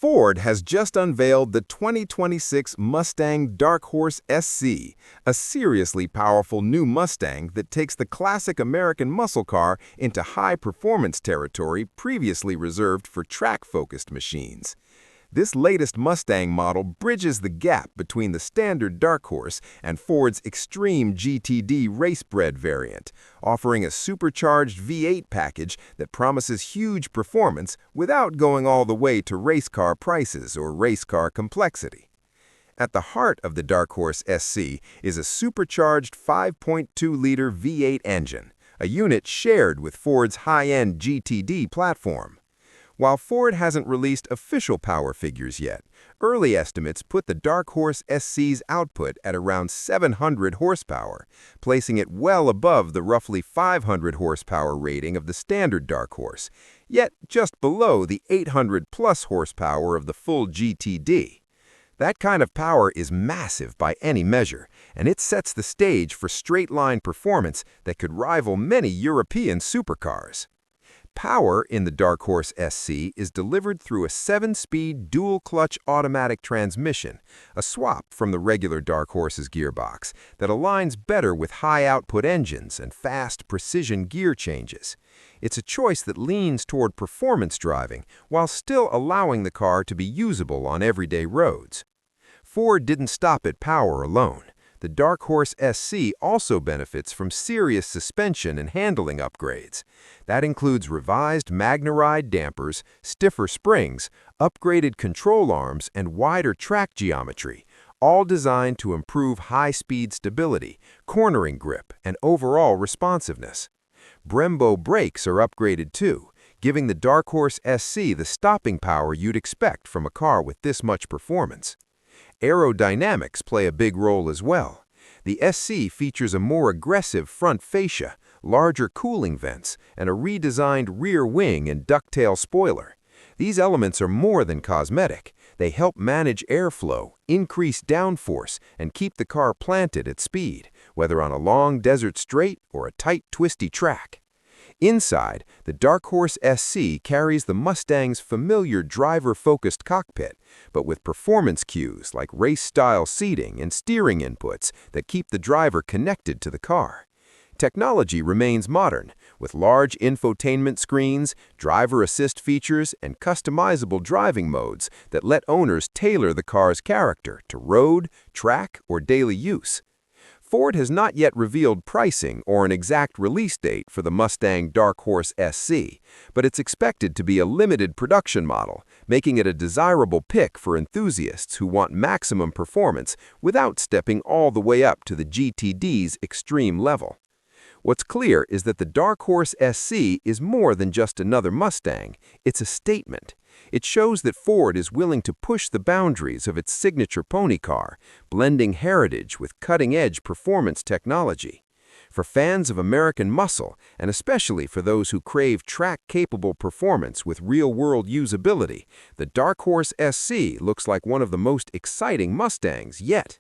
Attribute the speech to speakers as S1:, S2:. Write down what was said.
S1: Ford has just unveiled the 2026 Mustang Dark Horse SC, a seriously powerful new Mustang that takes the classic American muscle car into high-performance territory previously reserved for track-focused machines. This latest Mustang model bridges the gap between the standard Dark Horse and Ford's Extreme GTD race-bred variant, offering a supercharged V8 package that promises huge performance without going all the way to race car prices or race car complexity. At the heart of the Dark Horse SC is a supercharged 5.2-liter V8 engine, a unit shared with Ford's high-end GTD platform. While Ford hasn't released official power figures yet, early estimates put the Dark Horse SC's output at around 700 horsepower, placing it well above the roughly 500 horsepower rating of the standard Dark Horse, yet just below the 800-plus horsepower of the full GTD. That kind of power is massive by any measure, and it sets the stage for straight-line performance that could rival many European supercars. Power in the Dark Horse SC is delivered through a 7-speed dual-clutch automatic transmission, a swap from the regular Dark Horse's gearbox that aligns better with high-output engines and fast precision gear changes. It's a choice that leans toward performance driving while still allowing the car to be usable on everyday roads. Ford didn't stop at power alone. The Dark Horse SC also benefits from serious suspension and handling upgrades. That includes revised MagneRide dampers, stiffer springs, upgraded control arms, and wider track geometry, all designed to improve high-speed stability, cornering grip, and overall responsiveness. Brembo brakes are upgraded too, giving the Dark Horse SC the stopping power you'd expect from a car with this much performance. Aerodynamics play a big role as well. The SC features a more aggressive front fascia, larger cooling vents, and a redesigned rear wing and ducktail spoiler. These elements are more than cosmetic. They help manage airflow, increase downforce, and keep the car planted at speed, whether on a long desert straight or a tight, twisty track. Inside, the Dark Horse SC carries the Mustang's familiar driver-focused cockpit, but with performance cues like race-style seating and steering inputs that keep the driver connected to the car. Technology remains modern, with large infotainment screens, driver assist features, and customizable driving modes that let owners tailor the car's character to road, track, or daily use. Ford has not yet revealed pricing or an exact release date for the Mustang Dark Horse SC, but it's expected to be a limited production model, making it a desirable pick for enthusiasts who want maximum performance without stepping all the way up to the GTD's extreme level. What's clear is that the Dark Horse SC is more than just another Mustang. It's a statement. It shows that Ford is willing to push the boundaries of its signature pony car, blending heritage with cutting-edge performance technology. For fans of American muscle, and especially for those who crave track-capable performance with real-world usability, the Dark Horse SC looks like one of the most exciting Mustangs yet.